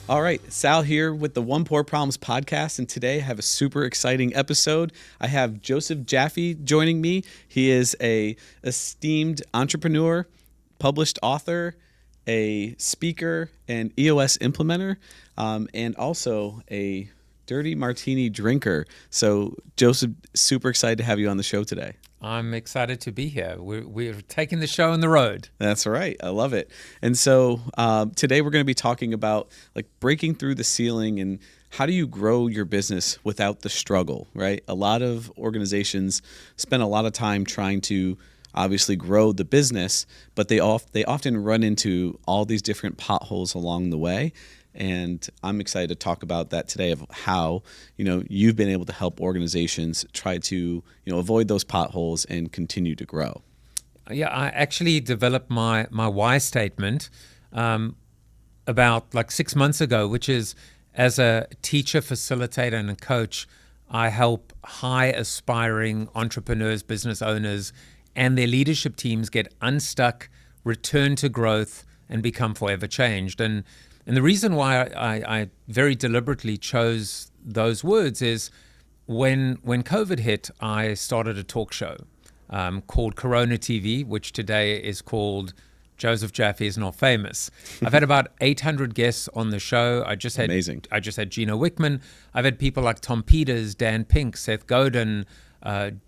All right, Sal here with the One Poor Problems podcast, and today I have a super exciting episode. I have Joseph Jaffe joining me. He is a esteemed entrepreneur, published author, a speaker, and EOS implementer, and also a dirty martini drinker. So, Joseph, super excited to have you on the show today. I'm excited to be here. We're taking the show on the road. That's right. I love it. And so today we're going to be talking about like breaking through the ceiling and how do you grow your business without the struggle, right? A lot of organizations spend a lot of time trying to obviously grow the business, but they often run into all these different potholes along the way. And I'm excited to talk about that today of how, you've been able to help organizations try to, avoid those potholes and continue to grow. Yeah, I actually developed my why statement about like 6 months ago, which is as a teacher, facilitator, and a coach, I help high aspiring entrepreneurs, business owners, and their leadership teams get unstuck, return to growth, and become forever changed. And the reason why I very deliberately chose those words is when COVID hit, I started a talk show called Corona TV, which today is called Joseph Jaffe is Not Famous. I've had about 800 guests on the show. I just had Gino Wickman. I've had people like Tom Peters, Dan Pink, Seth Godin,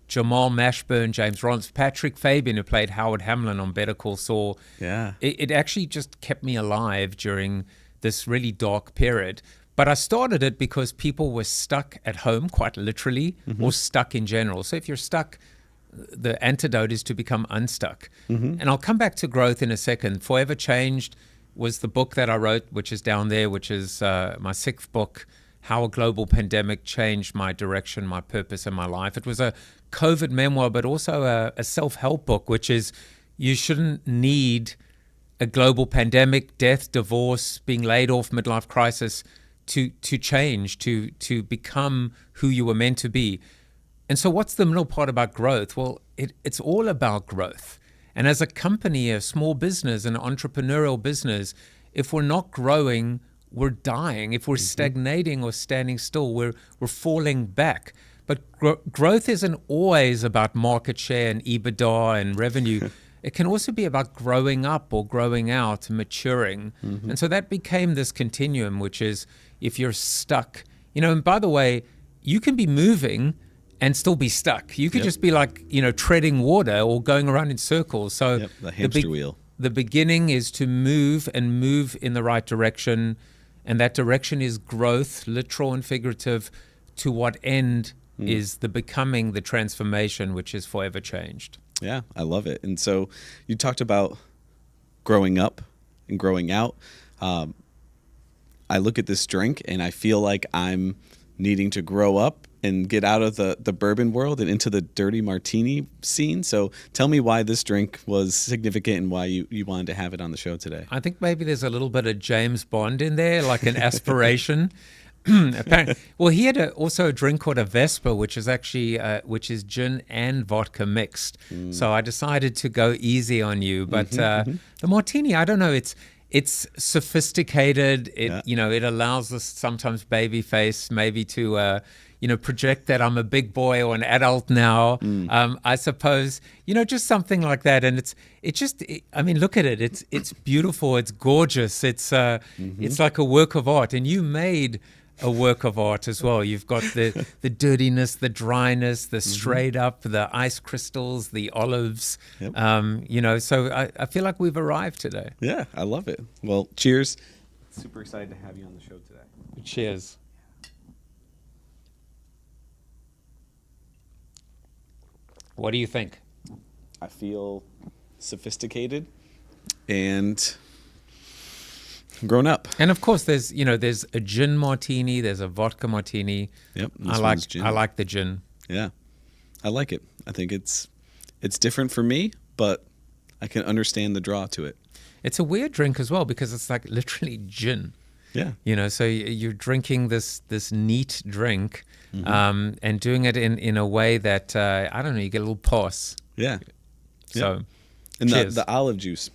Jamal Mashburn, James Rollins, Patrick Fabian, who played Howard Hamlin on Better Call Saul. Yeah, it actually just kept me alive during this really dark period. But I started it because people were stuck at home, quite literally, or stuck in general. So if you're stuck, the antidote is to become unstuck. And I'll come back to growth in a second. Forever Changed was the book that I wrote, which is down there, which is my 6th book, How a Global Pandemic Changed My Direction, My Purpose, and My Life. It was a COVID memoir, but also a self-help book, which is you shouldn't need a global pandemic, death, divorce, being laid off, midlife crisis to change, to become who you were meant to be. And so what's the middle part about growth? Well, it's all about growth. And as a company, a small business, an entrepreneurial business, if we're not growing, we're dying. If we're stagnating or standing still, we're falling back. But growth isn't always about market share and EBITDA and revenue. It can also be about growing up or growing out, maturing. And so that became this continuum, which is if you're stuck, and by the way, you can be moving and still be stuck. You could just be like, treading water or going around in circles. So the hamster wheel. The beginning is to move and move in the right direction. And that direction is growth, literal and figurative, to what end is the becoming, the transformation, which is forever changed. Yeah, I love it. And so you talked about growing up and growing out. I look at this drink and I feel like I'm needing to grow up and get out of the bourbon world and into the dirty martini scene. So tell me why this drink was significant and why you wanted to have it on the show today. I think maybe there's a little bit of James Bond in there, like an aspiration. Apparently, well, he had also a drink called a Vespa, which is actually which is gin and vodka mixed. So I decided to go easy on you. But the martini, I don't know. It's sophisticated. It allows us sometimes baby face maybe to project that I'm a big boy or an adult now. I suppose just something like that. And look at it. It's beautiful. It's gorgeous. It's like a work of art. And you made a work of art as well. You've got the dirtiness, the dryness, the straight up, the ice crystals, the olives. So I feel like we've arrived today. Yeah, I love it. Well, cheers. Super excited to have you on the show today. Cheers. What do you think? I feel sophisticated and grown up. And of course, there's a gin martini, there's a vodka martini. Yep, I like the gin. Yeah, I like it. I think it's different for me, but I can understand the draw to it. It's a weird drink as well because it's like literally gin. Yeah, so you're drinking this neat drink, and doing it in a way that I don't know. You get a little pause. Yeah. So, and cheers. the olive juice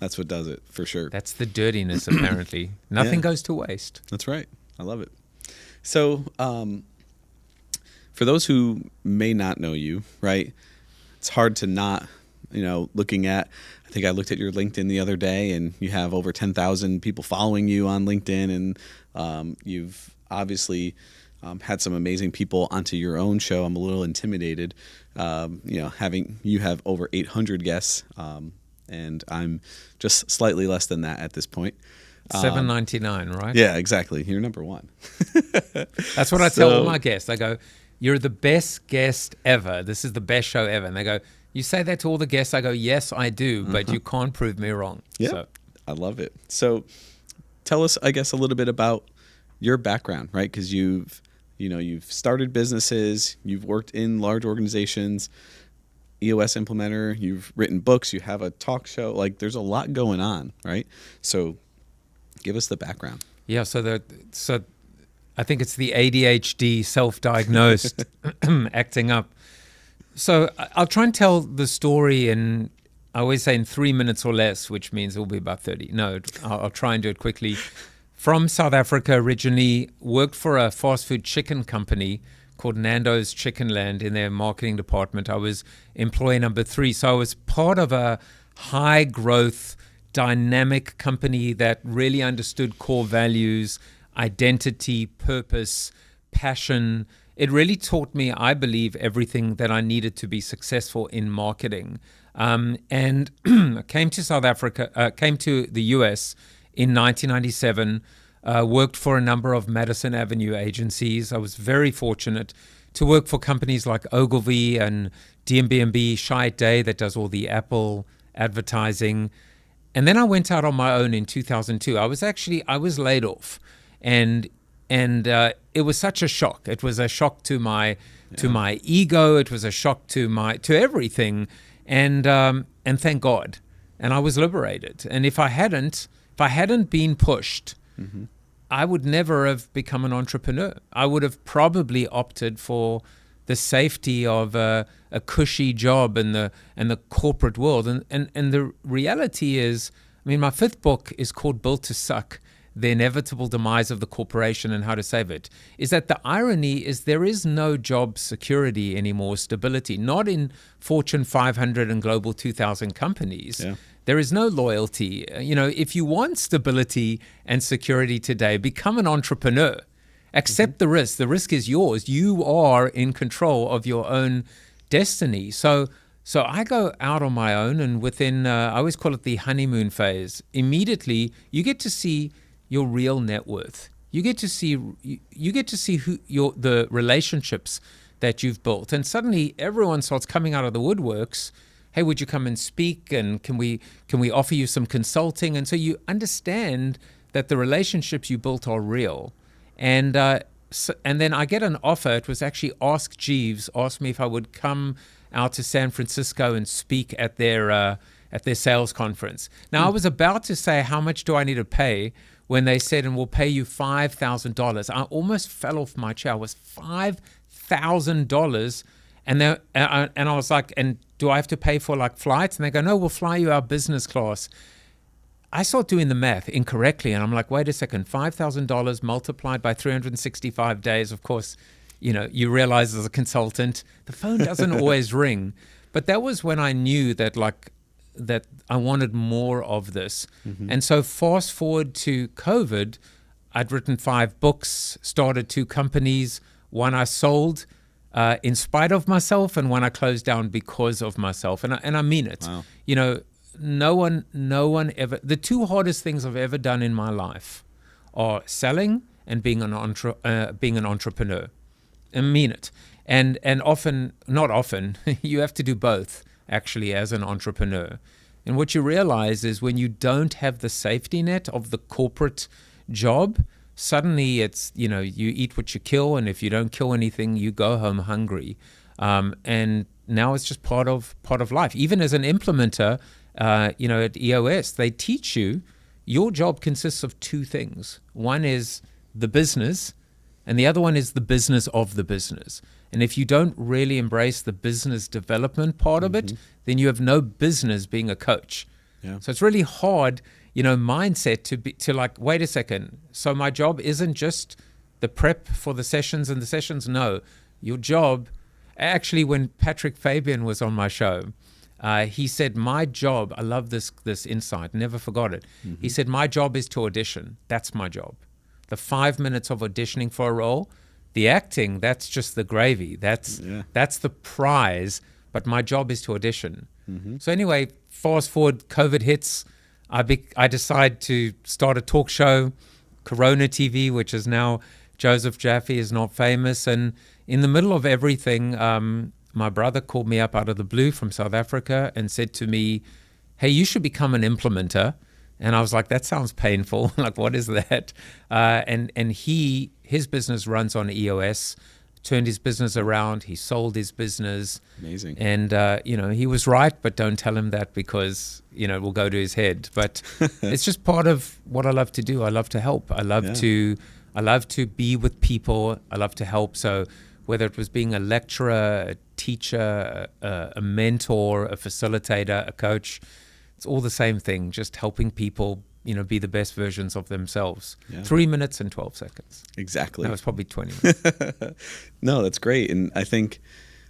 That's what does it, for sure. That's the dirtiness, apparently. Nothing Yeah. goes to waste. That's right. I love it. So, for those who may not know you, right, it's hard to not, looking at, I think I looked at your LinkedIn the other day, and you have over 10,000 people following you on LinkedIn, and you've obviously had some amazing people onto your own show. I'm a little intimidated, having you have over 800 guests, and I'm just slightly less than that at this point. $7.99, right? Yeah, exactly. You're number one. That's what I tell all my guests. I go, "You're the best guest ever. This is the best show ever." And they go, "You say that to all the guests?" I go, "Yes, I do, but you can't prove me wrong." Yeah, So, I love it. So tell us, I guess, a little bit about your background, right? Because you've started businesses, you've worked in large organizations, EOS implementer, you've written books, you have a talk show. Like, there's a lot going on, right? So give us the background. yeah, so I think it's the ADHD self-diagnosed acting up. So I'll try and tell the story in, I always say in 3 minutes or less, which means it will be about 30. No, I'll try and do it quickly. From South Africa originally, worked for a fast food chicken company called Nando's Chicken Land in their marketing department. I was employee number 3. So I was part of a high growth, dynamic company that really understood core values, identity, purpose, passion. It really taught me, I believe, everything that I needed to be successful in marketing. And came to South Africa, came to the US in 1997, worked for a number of Madison Avenue agencies. I was very fortunate to work for companies like Ogilvy and DMB&B, Shy Day, that does all the Apple advertising. And then I went out on my own in 2002. I was laid off, and it was such a shock. It was a shock to my ego. It was a shock to everything, and thank God. And I was liberated. And if I hadn't been pushed, I would never have become an entrepreneur. I would have probably opted for the safety of a cushy job in the corporate world. And the reality is, I mean, my 5th book is called Built to Suck: The Inevitable Demise of the Corporation and How to Save It. Is that the irony is there is no job security anymore, stability, not in Fortune 500 and Global 2000 companies. Yeah. There is no loyalty. If you want stability and security today, become an entrepreneur. Accept the risk. The risk is yours. You are in control of your own destiny. So I go out on my own, and within, I always call it the honeymoon phase. Immediately, you get to see your real net worth. You get to see the relationships that you've built, and suddenly everyone starts coming out of the woodworks. Hey, would you come and speak? And can we offer you some consulting? And so you understand that the relationships you built are real. And then I get an offer. It was actually Ask Jeeves asked me if I would come out to San Francisco and speak at their sales conference. Now I was about to say, how much do I need to pay? When they said, and we'll pay you $5,000. I almost fell off my chair. It was $5,000. And I was like, and do I have to pay for like flights? And they go, no, we'll fly you out business class. I start doing the math incorrectly. And I'm like, wait a second, $5,000 multiplied by 365 days. Of course, you realize as a consultant, the phone doesn't always ring. But that was when I knew that I wanted more of this. And so fast forward to COVID, I'd written 5 books, started 2 companies. One I sold in spite of myself, and one I closed down because of myself. And I mean it. Wow. No one ever, the 2 hardest things I've ever done in my life are selling and being an entrepreneur. I mean it. And not often, you have to do both actually as an entrepreneur. And what you realize is when you don't have the safety net of the corporate job, suddenly it's, you eat what you kill, and if you don't kill anything, you go home hungry. And now it's just part of life. Even as an implementer, at EOS, they teach you your job consists of 2 things. One is the business, and the other one is the business of the business. And if you don't really embrace the business development part of it, then you have no business being a coach. Yeah. So it's really hard, mindset to like, wait a second. So my job isn't just the prep for the sessions and the sessions. No, your job, actually, when Patrick Fabian was on my show, he said, my job, I love this insight, never forgot it. He said, my job is to audition. That's my job. The 5 minutes of auditioning for a role, the acting, that's just the gravy. That's the prize, but my job is to audition. So anyway, fast forward, COVID hits. I decide to start a talk show, Corona TV, which is now Joseph Jaffe is not famous. And in the middle of everything, my brother called me up out of the blue from South Africa and said to me, hey, you should become an implementer. And I was like, that sounds painful. Like, what is that? And his business runs on EOS, turned his business around. He sold his business. Amazing. And, he was right, but don't tell him that because, it will go to his head. But it's just part of what I love to do. I love to help. I love to be with people. I love to help. So whether it was being a lecturer, a teacher, a mentor, a facilitator, a coach, it's all the same thing, just helping people, be the best versions of themselves. 3 minutes and 12 seconds. Exactly. That was probably 20 minutes. No, that's great. And I think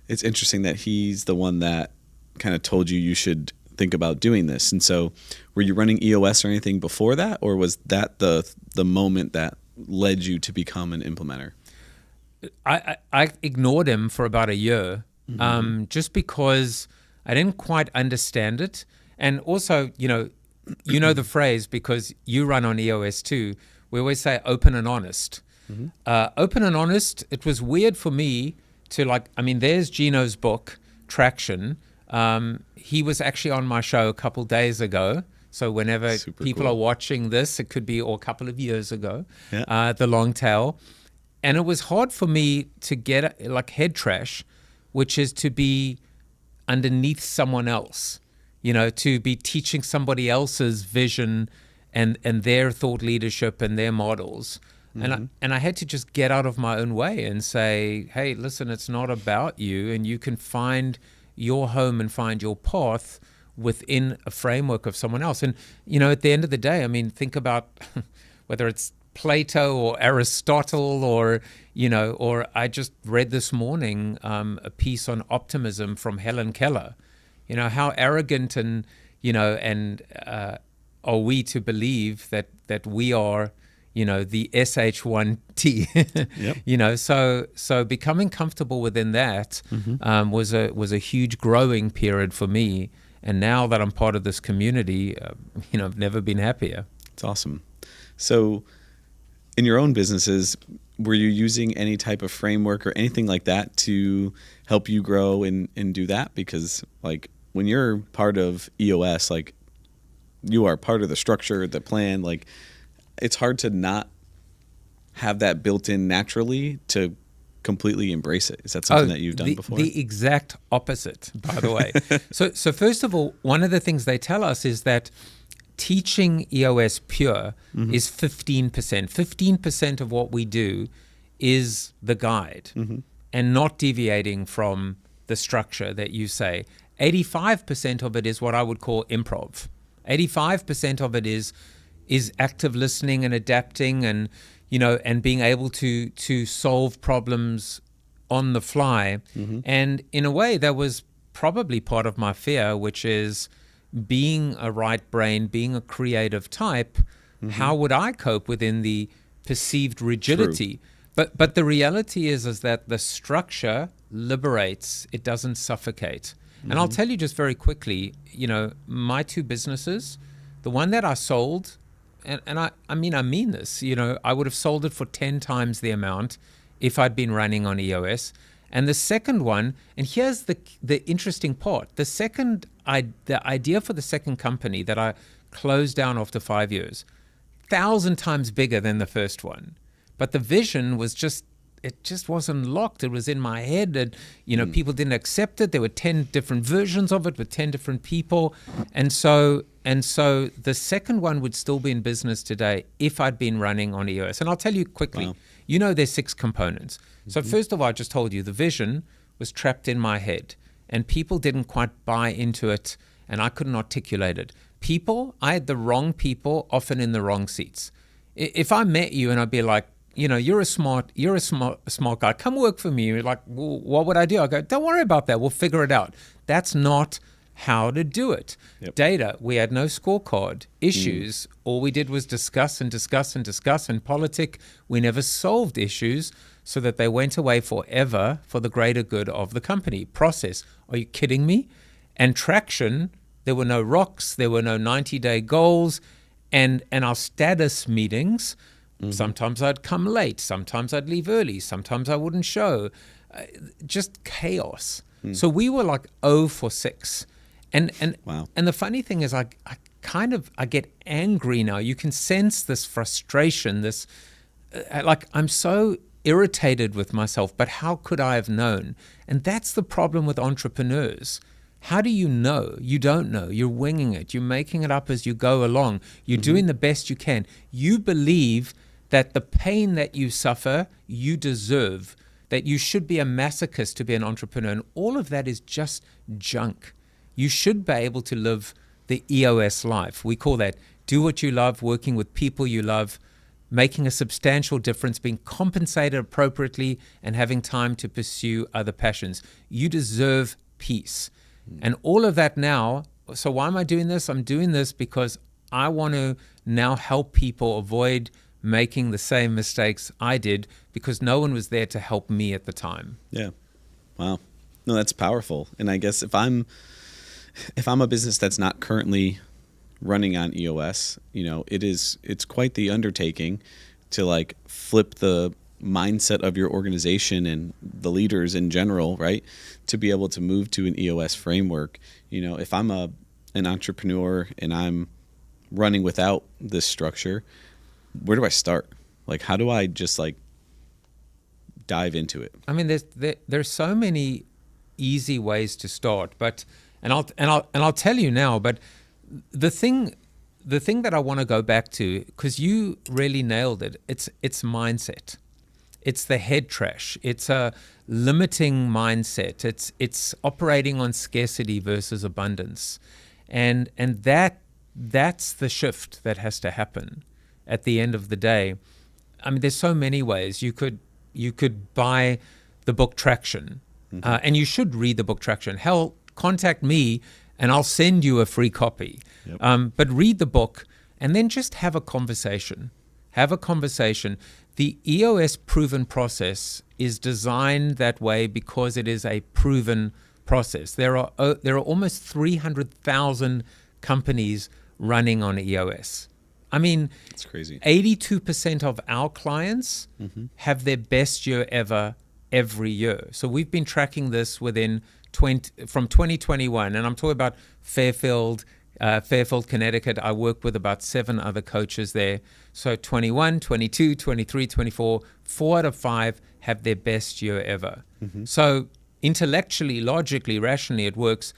it's interesting that he's the one that kind of told you should think about doing this. And so were you running EOS or anything before that? Or was that the moment that led you to become an implementer? I ignored him for about a year, just because I didn't quite understand it. And also, the phrase, because you run on EOS too, we always say open and honest. Open and honest, it was weird for me to there's Gino's book, Traction. He was actually on my show a couple days ago. So whenever people are watching this, it could be a couple of years ago, The Long Tail. And it was hard for me to get head trash, which is to be underneath someone else, to be teaching somebody else's vision and their thought leadership and their models. And I had to just get out of my own way and say, hey, listen, it's not about you, and you can find your home and find your path within a framework of someone else. And, at the end of the day, think about whether it's Plato or Aristotle or I just read this morning a piece on optimism from Helen Keller. How arrogant and are we to believe that we are, the SH1T, Yep. So becoming comfortable within that was a huge growing period for me. And now that I'm part of this community, I've never been happier. It's awesome. So in your own businesses, were you using any type of framework or anything like that to help you grow and do that? Because when you're part of EOS, you are part of the structure, the plan, it's hard to not have that built in naturally to completely embrace it. Is that something that you've done before? The exact opposite, by the way. So first of all, one of the things they tell us is that teaching EOS pure is 15%. 15% of what we do is the guide and not deviating from the structure that you say. 85% of it is what I would call improv. 85% of it is active listening and adapting and and being able to solve problems on the fly. And in a way, that was probably part of my fear, which is being a right brain, being a creative type. How would I cope within the perceived rigidity? But the reality is that the structure liberates, it doesn't suffocate. And I'll tell you just very quickly, my two businesses, the one that I sold, and I mean this, I would have sold it for 10 times the amount if I'd been running on EOS. And the second one, and here's the interesting part, the idea for the second company that I closed down after 5 years, 1,000 times bigger than the first one. But the vision was it just wasn't locked. It was in my head, and people didn't accept it. There were 10 different versions of it with 10 different people, and so the second one would still be in business today if I'd been running on EOS. And I'll tell you quickly. Wow. There's 6 components. So first of all, I just told you the vision was trapped in my head, and people didn't quite buy into it and I couldn't articulate it. People, I had the wrong people often in the wrong seats. If I met you and I'd be like, you're a smart guy, come work for me. You're like, well, what would I do? I go, don't worry about that. We'll figure it out. That's not how to do it. Yep. Data, we had no scorecard. Issues, all we did was discuss and discuss and discuss. And politic, we never solved issues so that they went away forever for the greater good of the company. Process, are you kidding me? And traction, there were no rocks, there were no 90-day goals. And our status meetings, sometimes I'd come late, sometimes I'd leave early, sometimes I wouldn't show. Just chaos. So we were like 0 for 6. And Wow. And the funny thing is I get angry now. You can sense this frustration, this like I'm so irritated with myself, but how could I have known? And that's the problem with entrepreneurs. How do you know? You don't know. You're winging it. You're making it up as you go along. You're doing the best you can. You believe that the pain that you suffer, you deserve, that you should be a masochist to be an entrepreneur. And all of that is just junk. You should be able to live the EOS life. We call that do what you love, working with people you love, making a substantial difference, being compensated appropriately, and having time to pursue other passions. You deserve peace. And all of that now, so why am I doing this? I'm doing this because I want to now help people avoid making the same mistakes I did because no one was there to help me at the time. Yeah. Wow. No, that's powerful. And I guess if I'm a business that's not currently running on EOS, it's quite the undertaking to like flip the mindset of your organization and the leaders in general, right? To be able to move to an EOS framework. If I'm an entrepreneur and I'm running without this structure, where do I start? Like, how do I just like dive into it? I mean, there's so many easy ways to start, and I'll tell you now. But the thing that I want to go back to, because you really nailed it, it's mindset. It's the head trash. It's a limiting mindset. It's operating on scarcity versus abundance, and that's the shift that has to happen at the end of the day. I mean, there's so many ways. You could buy the book Traction, and you should read the book Traction. Hell, contact me and I'll send you a free copy. Yep. But read the book and then just have a conversation. Have a conversation. The EOS proven process is designed that way because it is a proven process. There are almost 300,000 companies running on EOS. I mean, it's crazy. 82% of our clients have their best year ever every year. So we've been tracking this from 2021, and I'm talking about Fairfield, Connecticut. I work with about 7 other coaches there. So 21, 22, 23, 24, 4 out of 5 have their best year ever. So intellectually, logically, rationally, it works.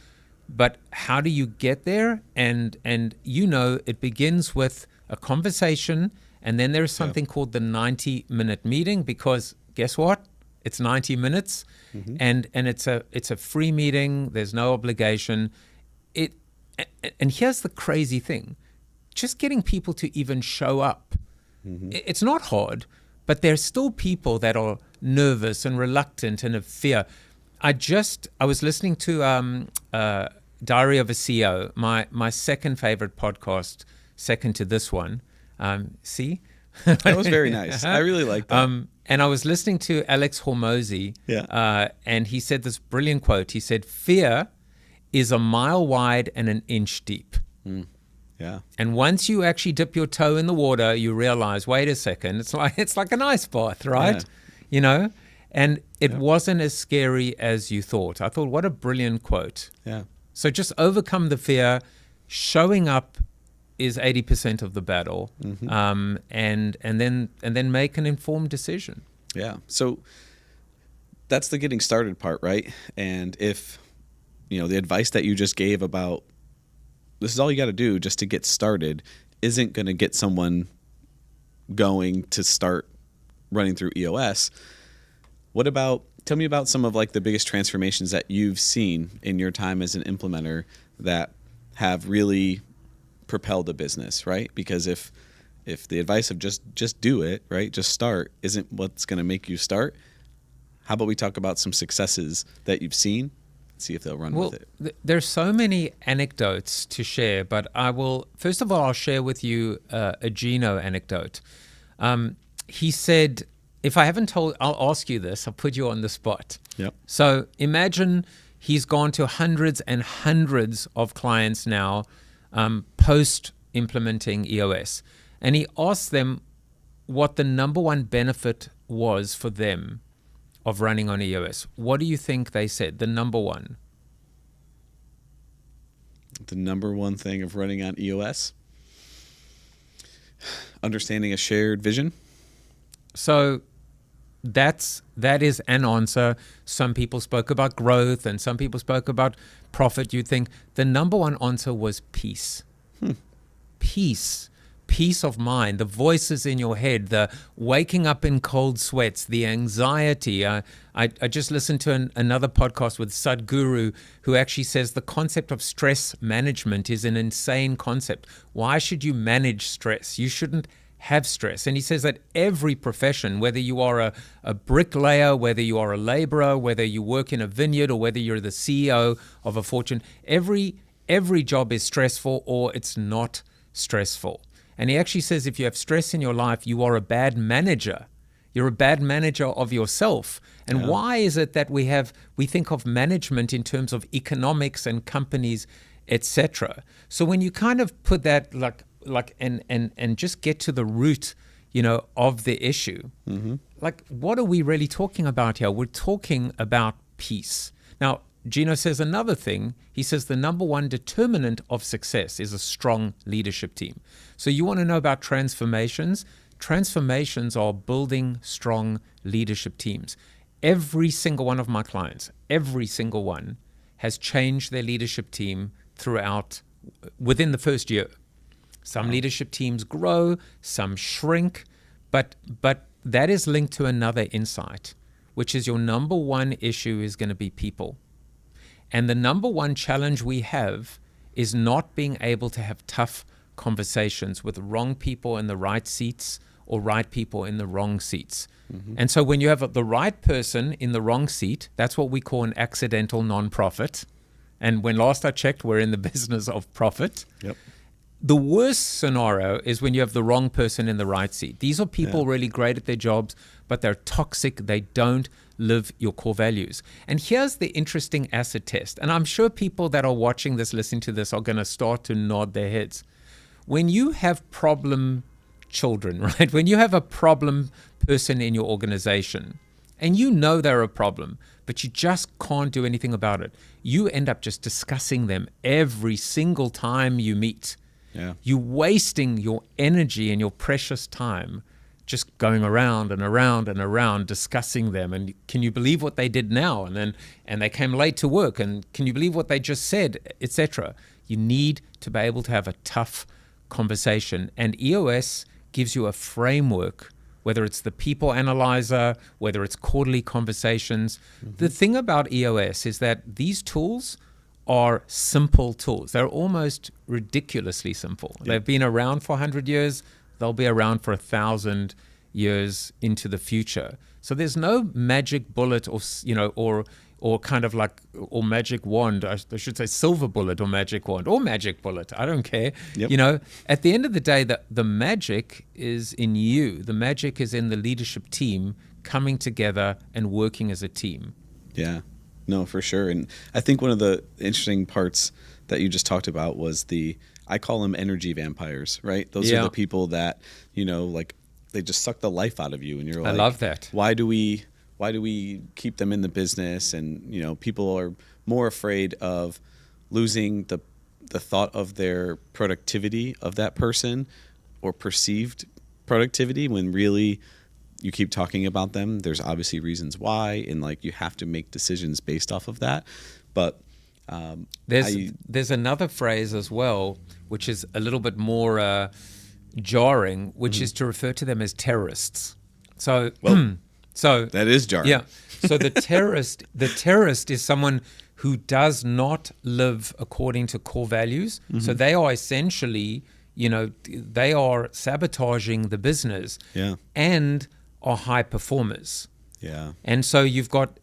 But how do you get there? And it begins with a conversation, and then there's something called the 90-minute meeting, because guess what? It's 90 minutes, and it's a free meeting. There's no obligation. And here's the crazy thing: just getting people to even show up. It's not hard, but there's still people that are nervous and reluctant and have fear. I was listening to Diary of a CEO, my second favorite podcast, second to this one. See? That was very nice. I really like that. And I was listening to Alex Hormozy, and he said this brilliant quote. He said, "Fear is a mile wide and an inch deep." Yeah. And once you actually dip your toe in the water, you realize, wait a second, it's like an ice bath, right? Yeah. And it wasn't as scary as you thought. I thought, what a brilliant quote. Yeah. So just overcome the fear. Showing up is 80% of the battle, and then make an informed decision. Yeah. So that's the getting started part, right? And if the advice that you just gave about this is all you got to do just to get started isn't going to get someone going to start running through EOS, tell me about some of like the biggest transformations that you've seen in your time as an implementer that have really propelled a business, right? Because if the advice of just do it, right, just start, isn't what's going to make you start, how about we talk about some successes that you've seen, see if they'll run with it. There's so many anecdotes to share, but first of all, I'll share with you a Gino anecdote. He said, if I haven't told, I'll ask you this, I'll put you on the spot. Yep. So imagine he's gone to hundreds and hundreds of clients now, post implementing EOS. And he asked them what the number one benefit was for them of running on EOS. What do you think they said? The number one. The number one thing of running on EOS? Understanding a shared vision. So that is an answer. Some people spoke about growth and some people spoke about profit. You'd think the number one answer was peace. Peace of mind, the voices in your head, the waking up in cold sweats, the anxiety. I just listened to another podcast with Sadhguru, who actually says the concept of stress management is an insane concept. Why should you manage stress? You shouldn't have stress. And he says that every profession, whether you are a bricklayer, whether you are a laborer, whether you work in a vineyard, or whether you're the CEO of a fortune, every job is stressful or it's not stressful. And he actually says if you have stress in your life, you are a bad manager. You're a bad manager of yourself. And why is it that we think of management in terms of economics and companies, etc.? So when you kind of put that and just get to the root, of the issue, like what are we really talking about here? We're talking about peace. Now, Gino says another thing. He says the number one determinant of success is a strong leadership team. So you want to know about transformations? Transformations are building strong leadership teams. Every single one of my clients, every single one, has changed their leadership team within the first year. Some leadership teams grow, some shrink, but that is linked to another insight, which is your number one issue is going to be people. And the number one challenge we have is not being able to have tough conversations with wrong people in the right seats or right people in the wrong seats. And so when you have the right person in the wrong seat, that's what we call an accidental nonprofit. And when last I checked, we're in the business of profit. Yep. The worst scenario is when you have the wrong person in the right seat. These are people really great at their jobs, but they're toxic. They don't live your core values. And here's the interesting acid test. And I'm sure people that are watching this, listening to this, are going to start to nod their heads. When you have problem children, right? When you have a problem person in your organization, and you know they're a problem, but you just can't do anything about it, you end up just discussing them every single time you meet. You're wasting your energy and your precious time just going around and around and around discussing them. And can you believe what they did now? And they came late to work. And can you believe what they just said, etc. You need to be able to have a tough conversation. And EOS gives you a framework, whether it's the people analyzer, whether it's quarterly conversations. The thing about EOS is that these tools are simple tools. They're almost ridiculously simple. They've been around for 100 years. They'll be around for 1,000 years into the future. So there's no magic bullet or kind of like, or magic wand. I should say silver bullet or magic wand or magic bullet. I don't care. Yep. At the end of the day, the magic is in you. The magic is in the leadership team coming together and working as a team. Yeah. No, for sure. And I think one of the interesting parts that you just talked about was I call them energy vampires, right? Those are the people that, they just suck the life out of you. And you're like, I love that. Why do we keep them in the business? And, people are more afraid of losing the thought of their productivity of that person or perceived productivity when really you keep talking about them. There's obviously reasons why, and you have to make decisions based off of that. But there's another phrase as well, which is a little bit more jarring, which is to refer to them as terrorists. So that is jarring. Yeah. So the terrorist is someone who does not live according to core values. So they are essentially, they are sabotaging the business and are high performers. Yeah. And so you've got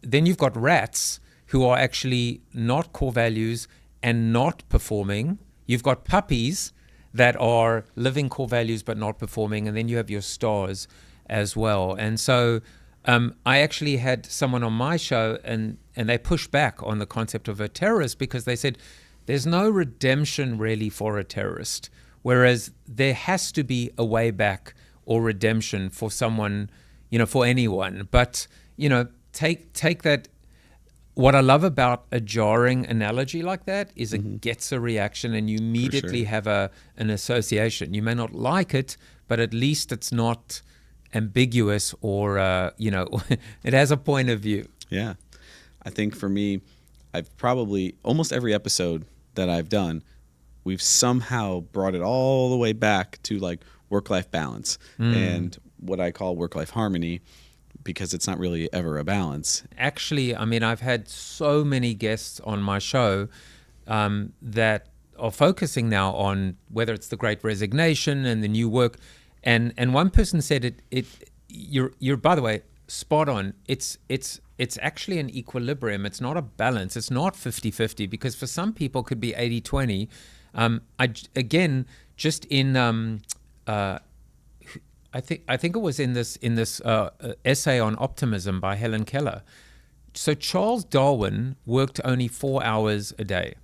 rats who are actually not core values and not performing. You've got puppies that are living core values but not performing, and then you have your stars as well. And so I actually had someone on my show, and they pushed back on the concept of a terrorist because they said there's no redemption really for a terrorist, whereas there has to be a way back or redemption for someone, for anyone. But, take that. What I love about a jarring analogy like that is it gets a reaction, and you immediately have an association. You may not like it, but at least it's not ambiguous or, it has a point of view. Yeah. I think for me, I've probably almost every episode that I've done, we've somehow brought it all the way back to like work-life balance and what I call work-life harmony, because it's not really ever a balance. Actually, I've had so many guests on my show that are focusing now on whether it's the Great Resignation and the new work. And one person said you're by the way spot on. It's actually an equilibrium. It's not a balance. It's not 50-50, because for some people it could be 80-20. I think it was in this essay on optimism by Helen Keller. So Charles Darwin worked only 4 hours a day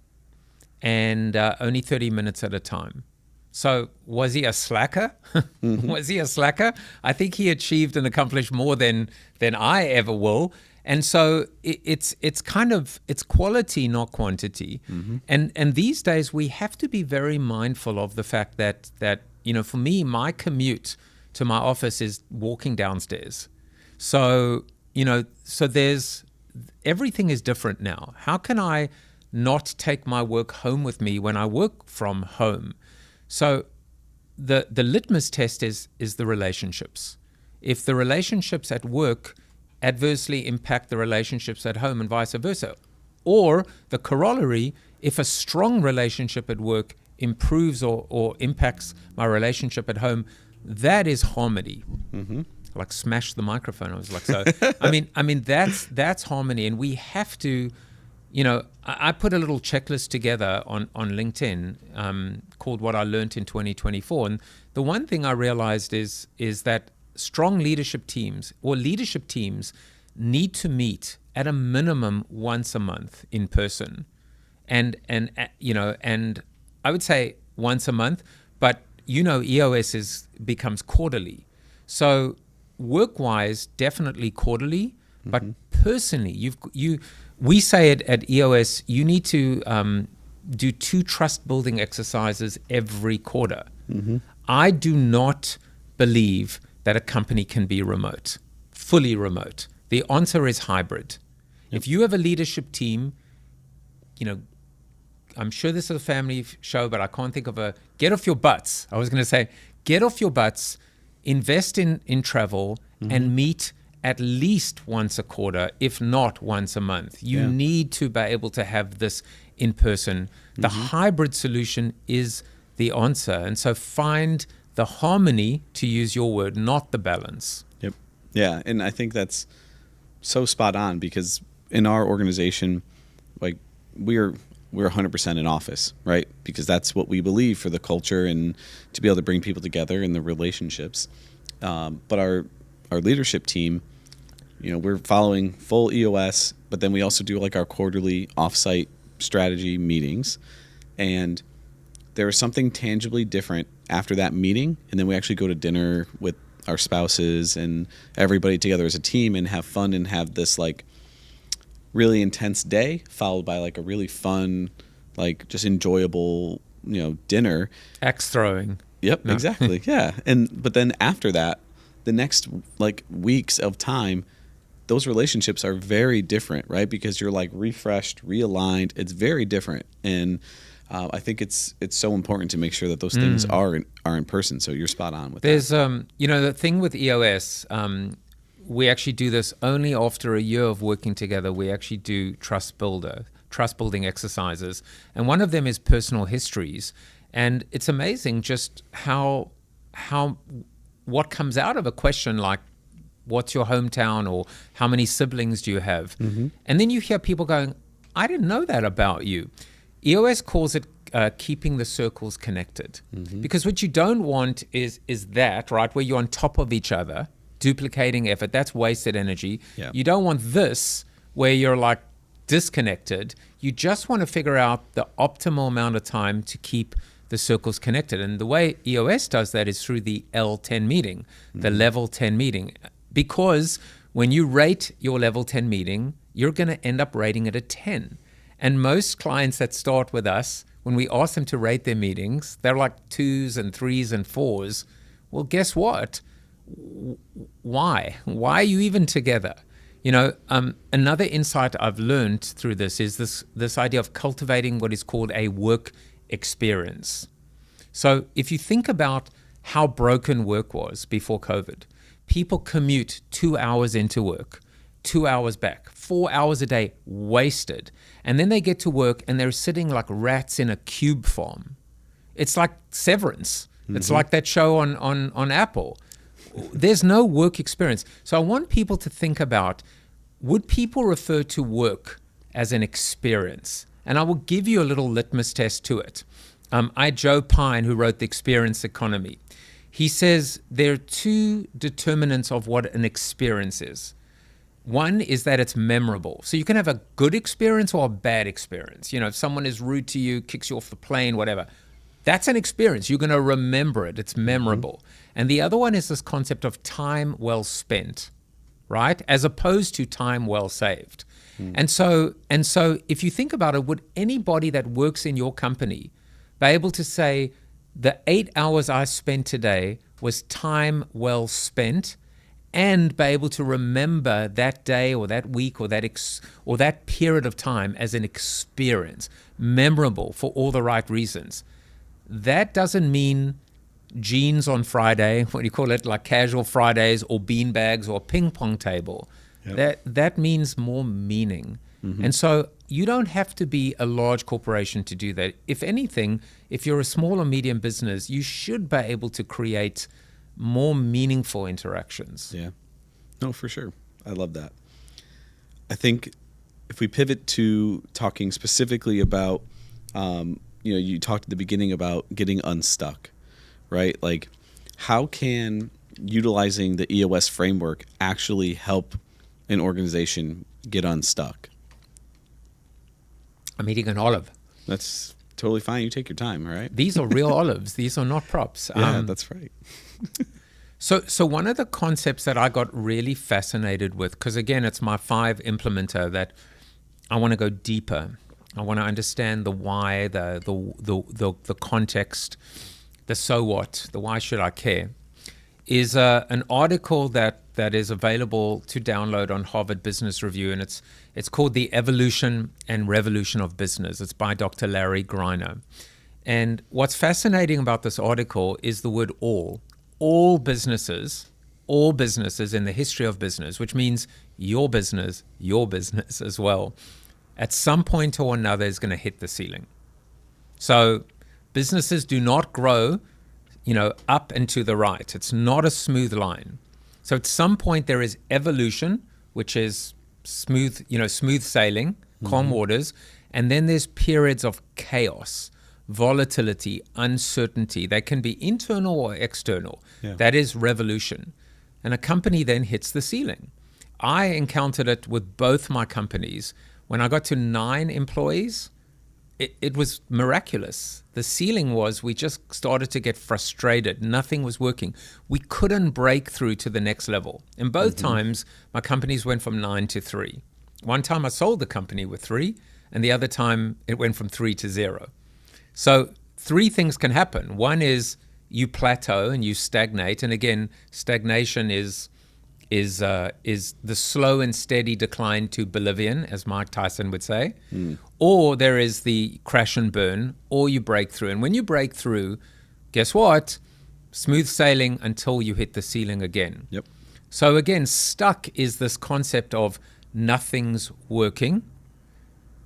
and only 30 minutes at a time. So was he a slacker? Was he a slacker? I think he achieved and accomplished more than I ever will. And so it's quality, not quantity. And these days we have to be very mindful of the fact that for me, my commute to my office is walking downstairs. So there's everything is different now. How can I not take my work home with me when I work from home? So the litmus test is the relationships. If the relationships at work adversely impact the relationships at home and vice versa, or the corollary, if a strong relationship at work improves or impacts my relationship at home, that is harmony. Like smash the microphone. I was like, so that's harmony. And we have to, I put a little checklist together on LinkedIn called What I Learned in 2024. And the one thing I realized is that strong leadership teams need to meet at a minimum once a month in person. And I would say once a month, but EOS becomes quarterly. So work-wise, definitely quarterly, but personally, we say it at EOS, you need to do 2 trust-building exercises every quarter. I do not believe that a company can be remote, fully remote. The answer is hybrid. If you have a leadership team, I'm sure this is a family show, but I can't think of get off your butts. I was going to say, get off your butts, invest in travel, and meet at least once a quarter, if not once a month. You need to be able to have this in person. The hybrid solution is the answer. And so find the harmony, to use your word, not the balance. Yep. Yeah. And I think that's so spot on, because in our organization, like we're 100% in office, right? Because that's what we believe for the culture and to be able to bring people together and the relationships. But our leadership team, we're following full EOS, but then we also do like our quarterly offsite strategy meetings. And there is something tangibly different after that meeting. And then we actually go to dinner with our spouses and everybody together as a team and have fun and have this like really intense day followed by like a really fun, like just enjoyable, dinner. Axe throwing. Yep, no. Exactly. Yeah. But then after that, the next like weeks of time, those relationships are very different, right? Because you're like refreshed, realigned. It's very different. And I think it's so important to make sure that those things are in person. So you're spot on with that. There's, the thing with EOS, we actually do this only after a year of working together. We actually do trust trust building exercises. And one of them is personal histories. And it's amazing just how what comes out of a question like, what's your hometown, or how many siblings do you have? And then you hear people going, I didn't know that about you. EOS calls it keeping the circles connected. Because what you don't want is that, right, where you're on top of each other, duplicating effort. That's wasted energy. Yeah. You don't want this where you're like disconnected. You just want to figure out the optimal amount of time to keep the circles connected. And the way EOS does that is through the L10 meeting, the level 10 meeting. Because when you rate your level 10 meeting, you're going to end up rating it a 10. And most clients that start with us, when we ask them to rate their meetings, they're like 2s and 3s and 4s. Well, guess what? Why? Why are you even together? You know, another insight I've learned through this is this idea of cultivating what is called a work experience. So if you think about how broken work was before COVID, people commute 2 hours into work, 2 hours back, 4 hours a day wasted. And then they get to work and they're sitting like rats in a cube farm. It's like Severance. It's like that show on Apple. There's no work experience. So I want people to think about, would people refer to work as an experience? And I will give you a little litmus test to it. I had Joe Pine, who wrote The Experience Economy. He says there are 2 determinants of what an experience is. One is that it's memorable. So you can have a good experience or a bad experience. You know, if someone is rude to you, kicks you off the plane, whatever, that's an experience. You're going to remember it. It's memorable. And the other one is this concept of time well spent, right? As opposed to time well saved. And so if you think about it, would anybody that works in your company be able to say, the 8 hours I spent today was time well spent, and be able to remember that day or that week or that period of time as an experience, memorable for all the right reasons? That doesn't mean jeans on Friday, what do you call it, like casual Fridays, or bean bags or ping pong table. That means more meaning. And so you don't have to be a large corporation to do that. If anything, if you're a small or medium business, you should be able to create more meaningful interactions. Yeah. No, for sure. I love that. I think if we pivot to talking specifically about, you talked at the beginning about getting unstuck, right? Like, how can utilizing the EOS framework actually help an organization get unstuck? I'm eating an olive. That's totally fine. You take your time, all right? These are real olives. These are not props. Yeah, that's right. So one of the concepts that I got really fascinated with, because again, it's my 5 implementer that I want to go deeper. I want to understand the why, the context, the so what, the why should I care, is an article that is available to download on Harvard Business Review, and it's called The Evolution and Revolution of Business. It's by Dr. Larry Greiner. And what's fascinating about this article is the word all. All businesses in the history of business, which means your business as well, at some point or another is going to hit the ceiling. So businesses do not grow, up and to the right. It's not a smooth line. So at some point there is evolution, which is smooth sailing, calm waters, and then there's periods of chaos, volatility, uncertainty. They can be internal or external. Yeah. That is revolution. And a company then hits the ceiling. I encountered it with both my companies. When I got to 9 employees, it was miraculous. The ceiling was we just started to get frustrated. Nothing was working. We couldn't break through to the next level. And both times, my companies went from 9 to 3. One time I sold the company with 3, and the other time it went from 3 to 0. So 3 things can happen. One is you plateau and you stagnate. And again, stagnation is the slow and steady decline to Bolivian, as Mike Tyson would say. Or there is the crash and burn, or you break through. And when you break through, guess what? Smooth sailing until you hit the ceiling again. Yep. So again, stuck is this concept of nothing's working.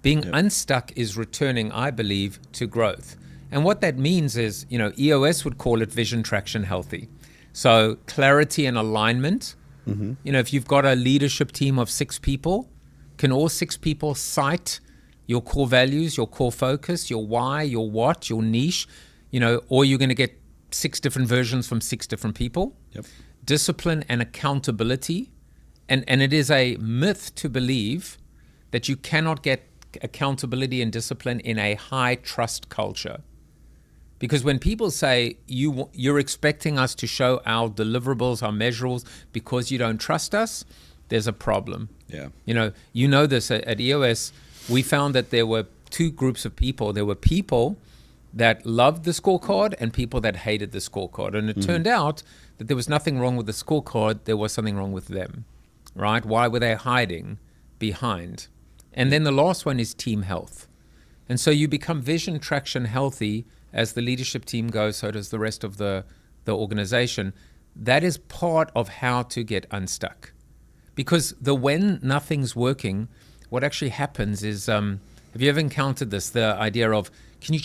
Being unstuck is returning, I believe, to growth. And what that means is, EOS would call it vision, traction, healthy. So clarity and alignment. If you've got a leadership team of 6 people, can all 6 people cite your core values, your core focus, your why, your what, your niche, or you're going to get 6 different versions from 6 different people. Yep. Discipline and accountability. And it is a myth to believe that you cannot get accountability and discipline in a high trust culture. Because when people say you're expecting us to show our deliverables, our measurables, because you don't trust us, there's a problem. Yeah. You know this at EOS, we found that there were 2 groups of people. There were people that loved the scorecard and people that hated the scorecard. And it turned out that there was nothing wrong with the scorecard. There was something wrong with them, right? Why were they hiding behind? And then the last one is team health. And so you become vision, traction, healthy. As the leadership team goes, so does the rest of the organization. That is part of how to get unstuck. Because when nothing's working, what actually happens is, have you ever encountered this? The idea of, can you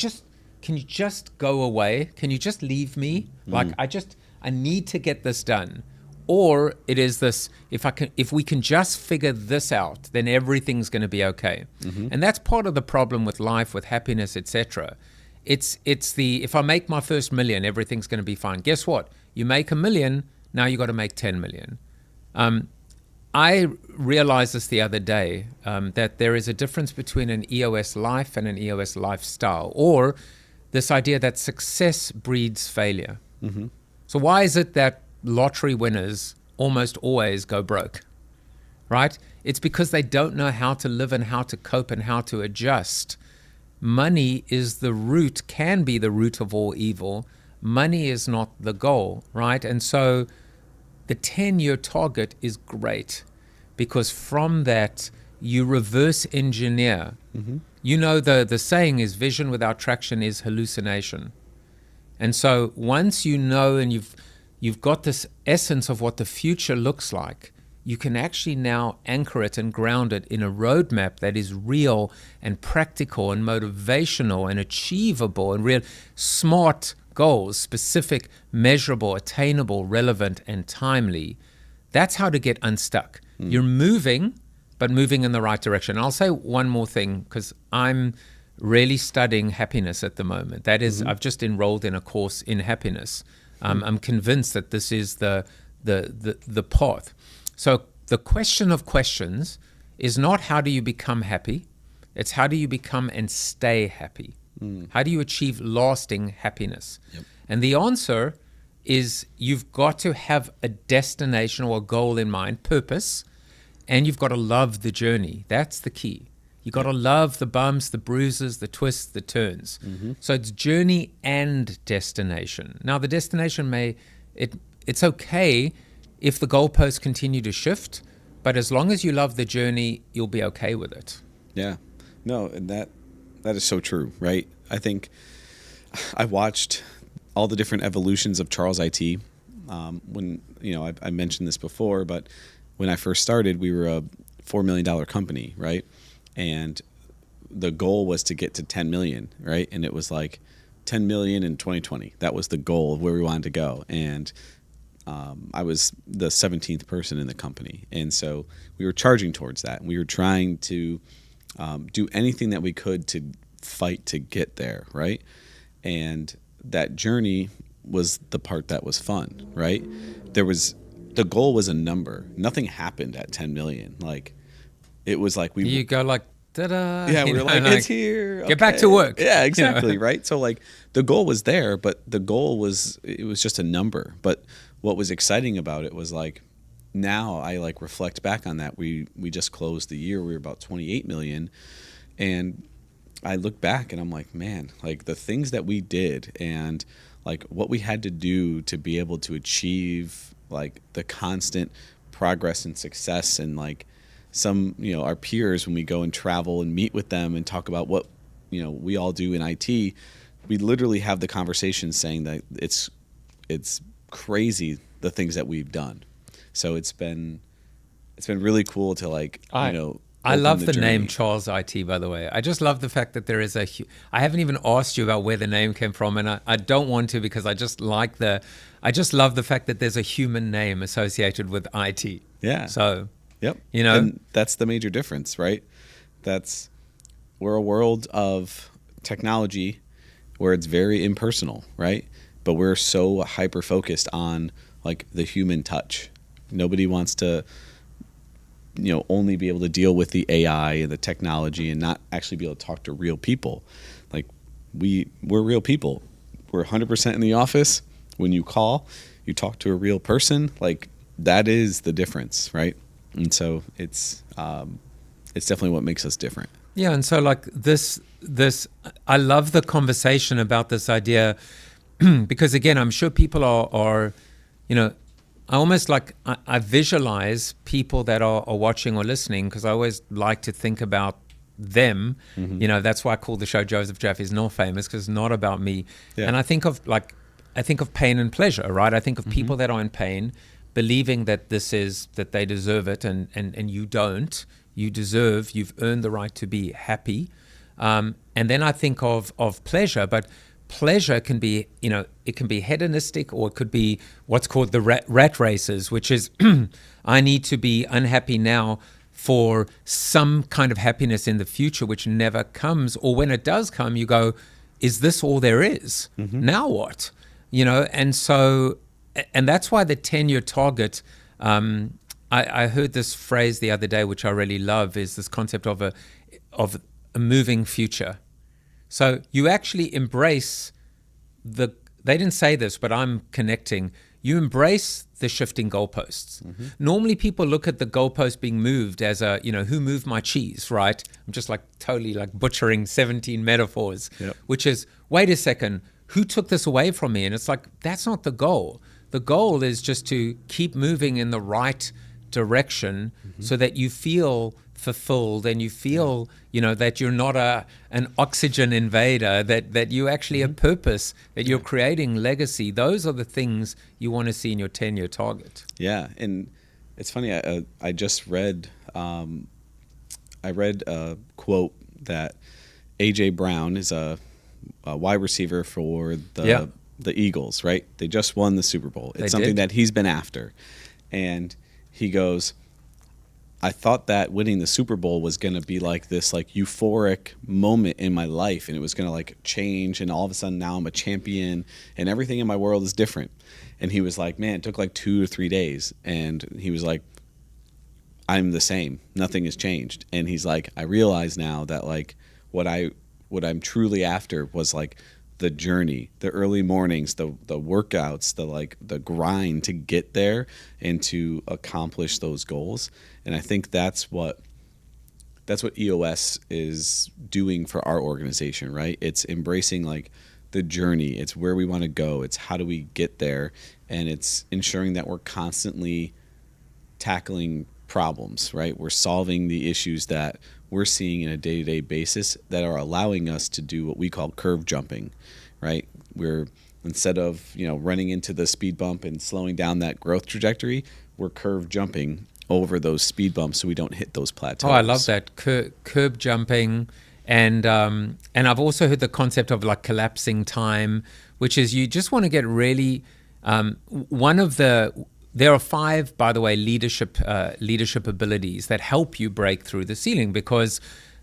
just go away? Can you just leave me? Like, I need to get this done. Or it is this, if we can just figure this out, then everything's going to be okay. And that's part of the problem with life, with happiness, etc. It's if I make my first million, everything's going to be fine. Guess what? You make $1 million, now you got to make 10 million. I realized this the other day, that there is a difference between an EOS life and an EOS lifestyle, or this idea that success breeds failure. So why is it that lottery winners almost always go broke, right? It's because they don't know how to live and how to cope and how to adjust. Money is the root, can be the root of all evil. Money is not the goal, right? And so the 10-year target is great because from that you reverse engineer. The saying is vision without traction is hallucination. And so once you know and you've got this essence of what the future looks like, you can actually now anchor it and ground it in a roadmap that is real and practical and motivational and achievable and real, smart goals, specific, measurable, attainable, relevant, and timely. That's how to get unstuck. You're moving, but moving in the right direction. I'll say one more thing, because I'm really studying happiness at the moment. That is, I've just enrolled in a course in happiness. I'm convinced that this is the path. So the question of questions is not how do you become happy, it's how do you become and stay happy? How do you achieve lasting happiness? And the answer is you've got to have a destination or a goal in mind, purpose, and you've got to love the journey. That's the key. You got to love the bumps, the bruises, the twists, the turns. So it's journey and destination. Now the destination it's okay if the goalposts continue to shift, but as long as you love the journey, you'll be okay with it. Yeah. No, and that is so true, right? I think I watched all the different evolutions of Charles IT. When, I mentioned this before, but when I first started, we were a $4 million company, right? And the goal was to get to 10 million, right? And it was like 10 million in 2020. That was the goal of where we wanted to go. And I was the 17th person in the company. And so we were charging towards that. And we were trying to do anything that we could to fight to get there, right? And that journey was the part that was fun, right? The goal was a number. Nothing happened at 10 million. Like, it was like you go like, ta-da. Yeah, we were like, it's here. Get back to work. Yeah, exactly, right? So like the goal was there, but it was just a number. But what was exciting about it was like, now I like reflect back on that. We just closed the year. We were about 28 million. And I look back and I'm like, man, like the things that we did and like what we had to do to be able to achieve like the constant progress and success, and like some, our peers, when we go and travel and meet with them and talk about what, we all do in IT, we literally have the conversation saying that it's crazy the things that we've done. So it's been really cool to like, I open love the the name journey. Charles IT, by the way. I just love the fact that there is I haven't even asked you about where the name came from, and I don't want to, because I just love the fact that there's a human name associated with IT. Yeah. So, Yep. you know, And that's the major difference, right? That's we're a world of technology where it's very impersonal, right? But we're so hyper focused on like the human touch. Nobody wants to, only be able to deal with the AI and the technology and not actually be able to talk to real people. Like we're real people. We're 100% in the office. When you call, you talk to a real person. Like that is the difference, right? And so it's definitely what makes us different. yeah. And so like this, I love the conversation about this idea because again, I'm sure people are, I almost like I visualize people that are watching or listening, because I always like to think about them. Mm-hmm. That's why I call the show Joseph Jaffe is not famous, because it's not about me. Yeah. And I think of pain and pleasure, right? I think of people that are in pain, believing that that they deserve it, and you don't. You've earned the right to be happy. And then I think of pleasure, but pleasure can be, it can be hedonistic, or it could be what's called the rat races, which is I need to be unhappy now for some kind of happiness in the future, which never comes. Or when it does come, you go, is this all there is? Now what? And so, and that's why the 10-year target, I heard this phrase the other day, which I really love, is this concept of a moving future. So you actually embrace they didn't say this, but I'm connecting. You embrace the shifting goalposts. Normally people look at the goalpost being moved as who moved my cheese, right? I'm just like totally like butchering 17 metaphors, Yep. which is, wait a second, who took this away from me? And it's like, that's not the goal. The goal is just to keep moving in the right direction so that you feel fulfilled, and you feel that you're not an oxygen invader, that you actually have purpose, that you're creating legacy. Those are the things you want to see in your 10-year target. Yeah, and it's funny. I just read a quote that A.J. Brown is a wide receiver for the Eagles, right? They just won the Super Bowl. It's something that he's been after, and he goes, I thought that winning the Super Bowl was going to be like this like euphoric moment in my life, and it was going to like change, and all of a sudden now I'm a champion and everything in my world is different. And he was like, man, it took like 2 or 3 days. And he was like, I'm the same. Nothing has changed. And he's like, I realize now that like what I'm truly after was like the journey, the early mornings, the workouts, the grind to get there and to accomplish those goals. And I think that's what EOS is doing for our organization, right? It's embracing like the journey. It's where we want to go. It's how do we get there? And it's ensuring that we're constantly tackling problems, right? We're solving the issues that we're seeing in a day-to-day basis that are allowing us to do what we call curve jumping, right? We're, instead of, running into the speed bump and slowing down that growth trajectory, we're curve jumping over those speed bumps so we don't hit those plateaus. Oh, I love that. Curb jumping. And I've also heard the concept of like collapsing time, which is you just want to get really, there are 5, by the way, leadership abilities that help you break through the ceiling. Because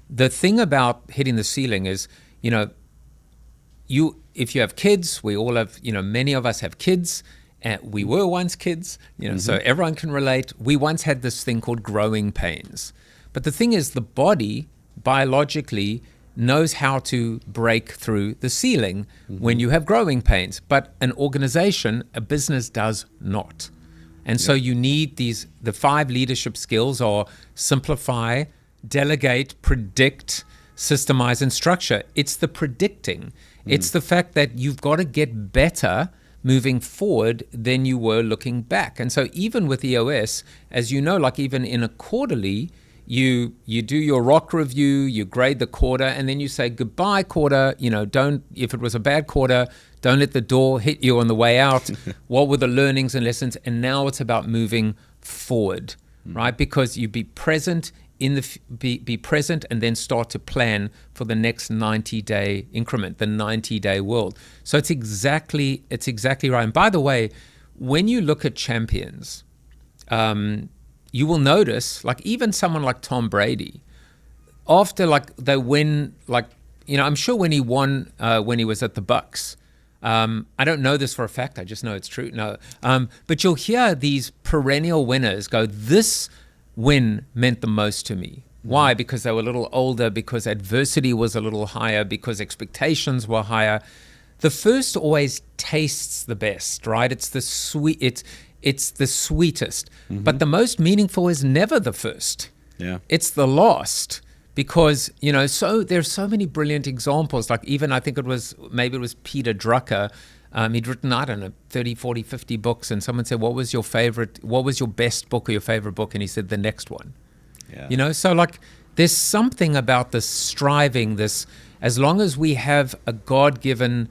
the thing about hitting the ceiling is, if you have kids, we all have, many of us have kids. We were once kids, so everyone can relate. We once had this thing called growing pains. But the thing is, the body biologically knows how to break through the ceiling when you have growing pains. But an organization, a business does not. And so you need the 5 leadership skills are simplify, delegate, predict, systemize, and structure. It's the predicting. It's the fact that you've got to get better moving forward than you were looking back. And so even with EOS, as you know, like even in a quarterly, you do your rock review, you grade the quarter, and then you say goodbye quarter. Don't, if it was a bad quarter, don't let the door hit you on the way out. What were the learnings and lessons? And now it's about moving forward, right? Because you be present be present and then start to plan for the next 90-day increment, the 90-day world. So it's exactly right. And by the way, when you look at champions, you will notice, like even someone like Tom Brady, after like they win, like, you know, I'm sure when he won when he was at the Bucks, I don't know this for a fact, I just know it's true. No, but you'll hear these perennial winners go, this win meant the most to me. Why? Because they were a little older, because adversity was a little higher, because expectations were higher. The first always tastes the best, right? It's the sweet. It's the sweetest. But the most meaningful is never the first. Yeah. It's the last. Because, you know, so there's so many brilliant examples. Like even I think it was Peter Drucker. He'd written, I don't know, 30, 40, 50 books. And someone said, what was your best book or your favorite book? And he said, the next one. Yeah. You know, so like there's something about this striving, this, as long as we have a God-given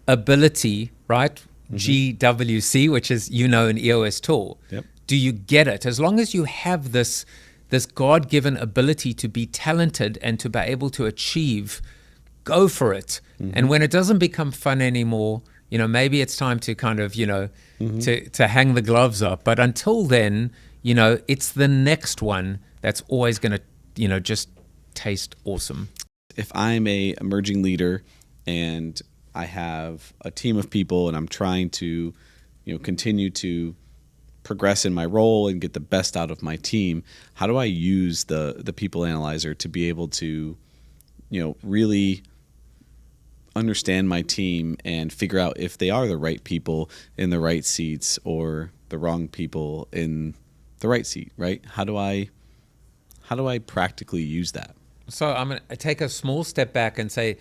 ability, right? GWC, which is, you know, an EOS tool. Yep. Do you get it? As long as you have this God-given ability to be talented and to be able to achieve, go for it. And when it doesn't become fun anymore, you know, maybe it's time to kind of, you know, to hang the gloves up. But until then, you know, it's the next one that's always going to, you know, just taste awesome. If I'm a emerging leader and I have a team of people and I'm trying to, you know, continue to progress in my role and get the best out of my team, how do I use the people analyzer to be able to, you know, really understand my team and figure out if they are the right people in the right seats or the wrong people in the right seat, right? How do I practically use that? So I'm going to take a small step back and say,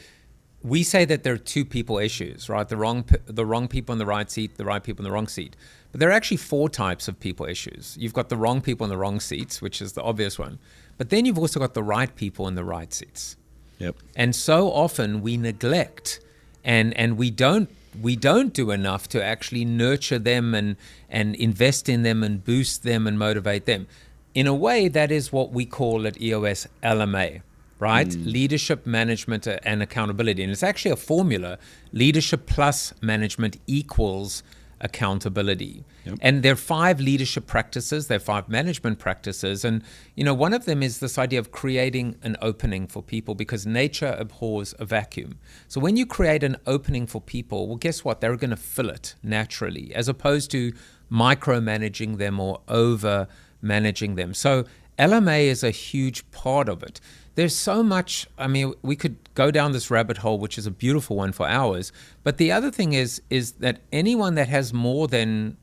we say that there are two people issues, right? The wrong people in the right seat, the right people in the wrong seat. But there are actually 4 types of people issues. You've got the wrong people in the wrong seats, which is the obvious one. But then you've also got the right people in the right seats. Yep. And so often we neglect and we don't do enough to actually nurture them and invest in them and boost them and motivate them. In a way, that is what we call at EOS LMA. Right? Leadership, management, and accountability. And it's actually a formula. Leadership plus management equals accountability. Yep. And there are 5 leadership practices, there are 5 management practices. And, you know, one of them is this idea of creating an opening for people, because nature abhors a vacuum. So when you create an opening for people, well, guess what? They're going to fill it naturally, as opposed to micromanaging them or over managing them. So LMA is a huge part of it. There's so much, I mean, we could go down this rabbit hole, which is a beautiful one for hours. But the other thing is that anyone that has more than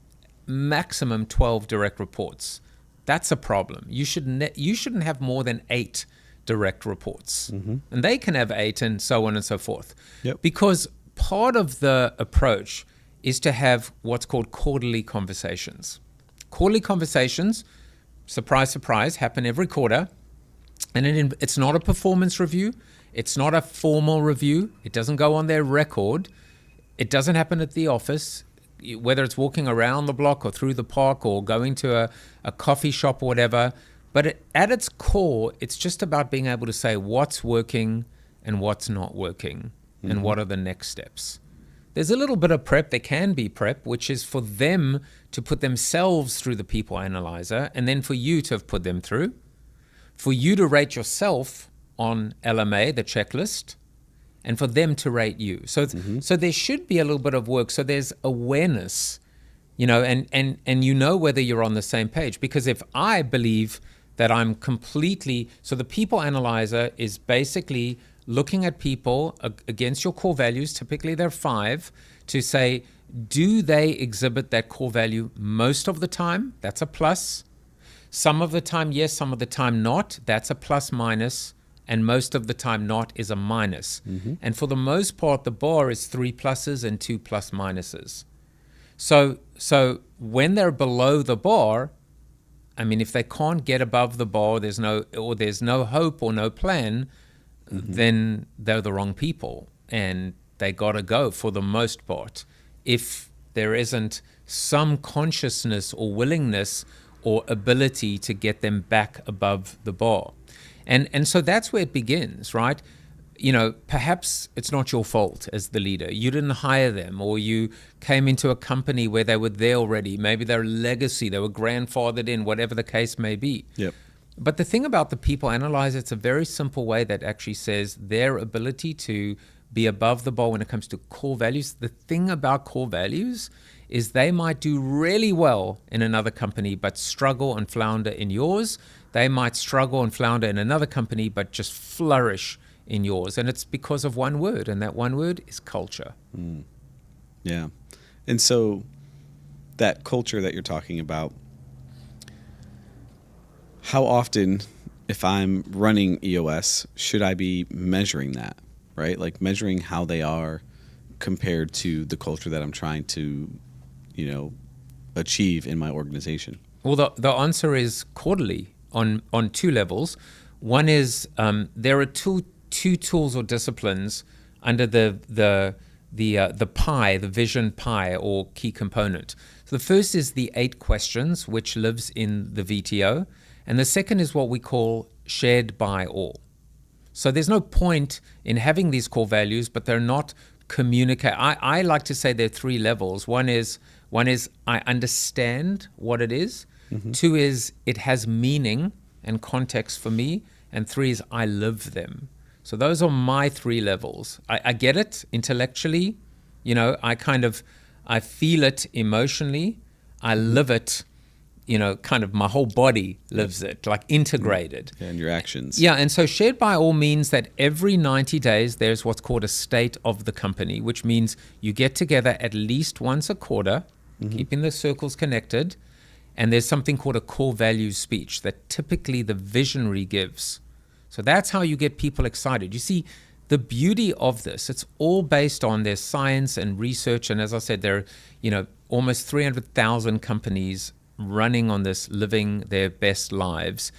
maximum 12 direct reports, that's a problem. You shouldn't have more than 8 direct reports. And they can have 8 and so on and so forth. Yep. Because part of the approach is to have what's called quarterly conversations. Quarterly conversations, surprise, surprise, happen every quarter. And it's not a performance review. It's not a formal review. It doesn't go on their record. It doesn't happen at the office, whether it's walking around the block or through the park or going to a coffee shop or whatever. But at its core, it's just about being able to say what's working and what's not working and what are the next steps. There's a little bit of prep. There can be prep, which is for them to put themselves through the people analyzer and then for you to have put them through. For you to rate yourself on LMA, the checklist, and for them to rate you. So so there should be a little bit of work. So there's awareness, you know, and you know whether you're on the same page. Because if I believe that I'm completely, so the people analyzer is basically looking at people against your core values, typically they're 5, to say, do they exhibit that core value most of the time? That's a plus. Some of the time, yes, some of the time not. That's a plus minus. And most of the time not is a minus. And for the most part, the bar is 3 pluses and 2 plus minuses. So when they're below the bar, I mean, if they can't get above the bar, there's no hope or no plan, then they're the wrong people. And they got to go for the most part. If there isn't some consciousness or willingness or ability to get them back above the bar. And so that's where it begins, right? Perhaps it's not your fault as the leader. You didn't hire them, or you came into a company where they were there already. Maybe they're a legacy, they were grandfathered in, whatever the case may be. Yep. But the thing about the people analyzer, it's a very simple way that actually says their ability to be above the bar when it comes to core values. The thing about core values is they might do really well in another company, but struggle and flounder in yours. They might struggle and flounder in another company, but just flourish in yours. And it's because of one word, and that one word is culture. Yeah. And so that culture that you're talking about, how often, if I'm running EOS, should I be measuring that, right? Like measuring how they are compared to the culture that I'm trying to, achieve in my organization? Well, the answer is quarterly on two levels. One is there are two tools or disciplines under the pie, the vision pie or key component. So the first is the 8 questions, which lives in the VTO. And the second is what we call shared by all. So there's no point in having these core values, but they're not communicate. I like to say there are 3 levels. One is I understand what it is. 2 is it has meaning and context for me. And 3 is I live them. So those are my 3 levels. I get it intellectually. I feel it emotionally. I live it. Kind of my whole body lives it, like integrated. And your actions. Yeah, and so shared by all means that every 90 days there's what's called a state of the company, which means you get together at least once a quarter, keeping the circles connected, and there's something called a core values speech that typically the visionary gives. So that's how you get people excited. You see, the beauty of this, it's all based on their science and research, and as I said, there are almost 300,000 companies running on this, living their best lives,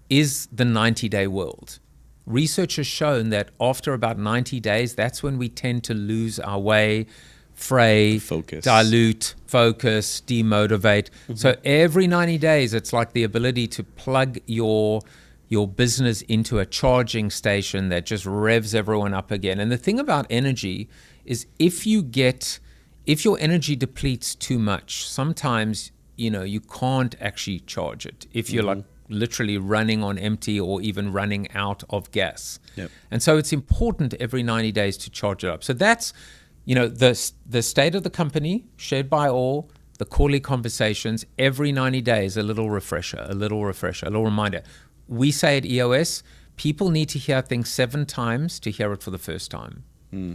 is the 90-day world. Research has shown that after about 90 days, that's when we tend to lose our way, fray, dilute, focus, demotivate. So every 90 days, it's like the ability to plug your business into a charging station that just revs everyone up again. And the thing about energy is if your energy depletes too much, sometimes you can't actually charge it if you're like literally running on empty or even running out of gas. Yep. And so it's important every 90 days to charge it up. So that's, the state of the company, shared by all, the quarterly conversations, every 90 days, a little refresher, a little reminder. We say at EOS, people need to hear things 7 times to hear it for the first time.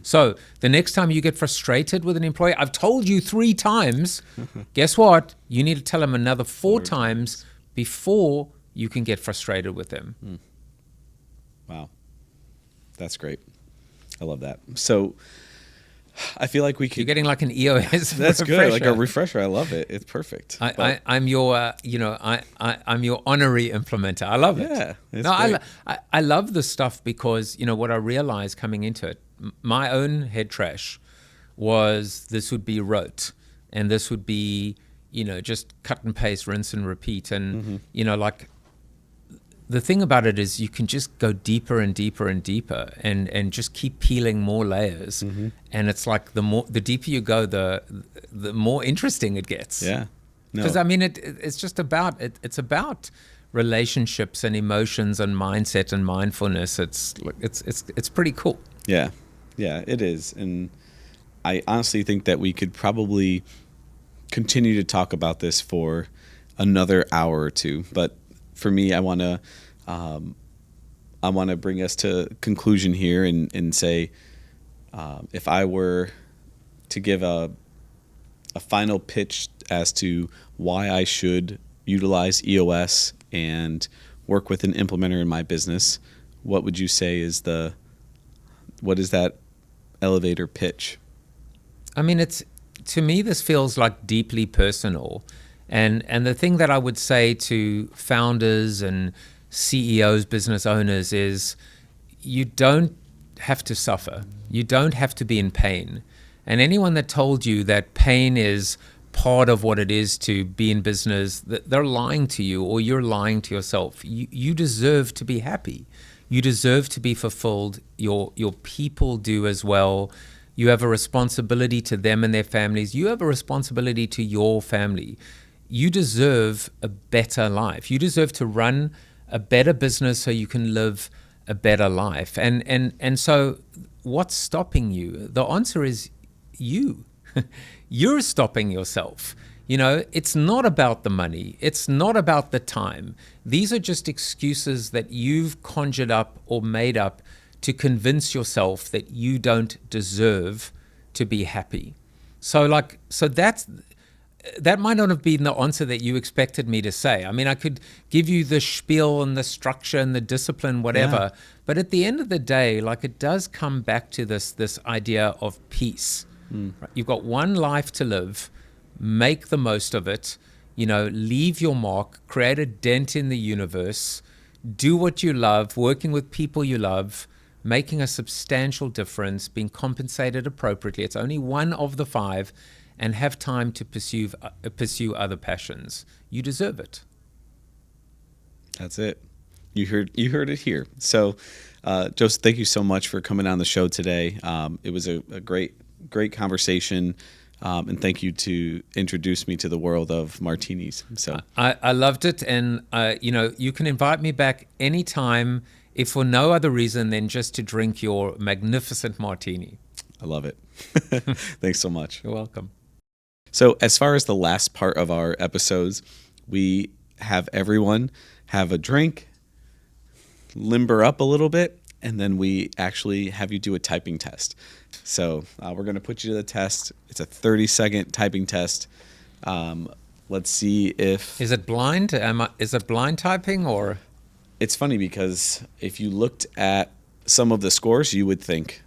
So the next time you get frustrated with an employee, I've told you 3 times, guess what? You need to tell them another 4 times before you can get frustrated with them. Wow. That's great. I love that. So I feel like we could... You're getting like an EOS That's refresher. good, like a refresher. I love it. It's perfect. I'm your, I'm your honorary implementer. I love it. Yeah, it's great. I love this stuff because, what I realized coming into it, my own head trash was this would be rote, and this would be, just cut and paste, rinse and repeat. And, like the thing about it is you can just go deeper and deeper and deeper and just keep peeling more layers. And it's like the deeper you go, the more interesting it gets. Yeah. Because it's just about it's about relationships and emotions and mindset and mindfulness. It's pretty cool. Yeah. Yeah, it is. And I honestly think that we could probably continue to talk about this for another hour or 2. But for me, I want to bring us to conclusion here and say, if I were to give a final pitch as to why I should utilize EOS and work with an implementer in my business, what would you say is what is that elevator pitch? To me, this feels like deeply personal. And the thing that I would say to founders and CEOs, business owners, is you don't have to suffer. You don't have to be in pain. And anyone that told you that pain is part of what it is to be in business, that they're lying to you or you're lying to yourself. You deserve to be happy. You deserve to be fulfilled. Your people do as well. You have a responsibility to them and their families. You have a responsibility to your family. You deserve a better life. You deserve to run a better business so you can live a better life. And so what's stopping you? The answer is you. You're stopping yourself. It's not about the money. It's not about the time. These are just excuses that you've conjured up or made up to convince yourself that you don't deserve to be happy. So that might not have been the answer that you expected me to say. I mean, I could give you the spiel and the structure and the discipline, whatever. Yeah. But at the end of the day, it does come back to this idea of peace. Right? You've got one life to live. Make the most of it. Leave your mark. Create a dent in the universe. Do what you love. Working with people you love. Making a substantial difference. Being compensated appropriately. It's only one of the 5. And have time to pursue other passions. You deserve it. That's it. You heard it here. So, Joseph, thank you so much for coming on the show today. It was a great conversation, and thank you to introduce me to the world of martinis. So I loved it, and you can invite me back anytime, if for no other reason than just to drink your magnificent martini. I love it. Thanks so much. You're welcome. So as far as the last part of our episodes, we have everyone have a drink, limber up a little bit, and then we actually have you do a typing test. So we're going to put you to the test. It's a 30-second typing test. Let's see if... Is it blind? Is it blind typing or... It's funny because if you looked at some of the scores, you would think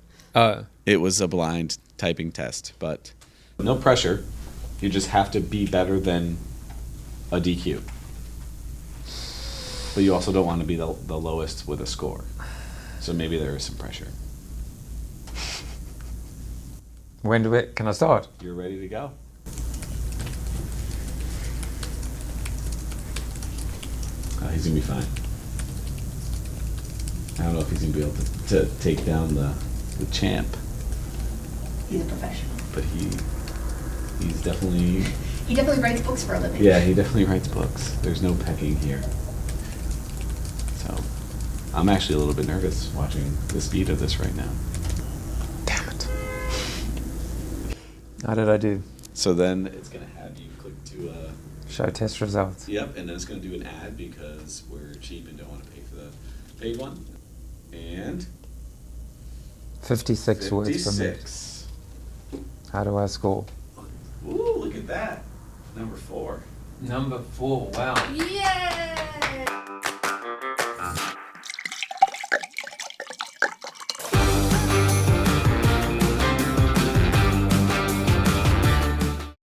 it was a blind typing test, but no pressure. You just have to be better than a DQ. But you also don't want to be the lowest with a score. So maybe there is some pressure. Can I start? You're ready to go. He's going to be fine. I don't know if he's going to be able to take down the champ. He's a professional. But he's definitely... He definitely writes books for a living. Yeah, he definitely writes books. There's no pecking here. So, I'm actually a little bit nervous watching the speed of this right now. Damn it. How did I do? So then it's going to have you click to... Show test results. Yep, and then it's going to do an ad because we're cheap and don't want to pay for the paid one. And... 56 words per minute. 56. How do I score? Ooh, look at that. Number 4. Number 4, wow. Yay!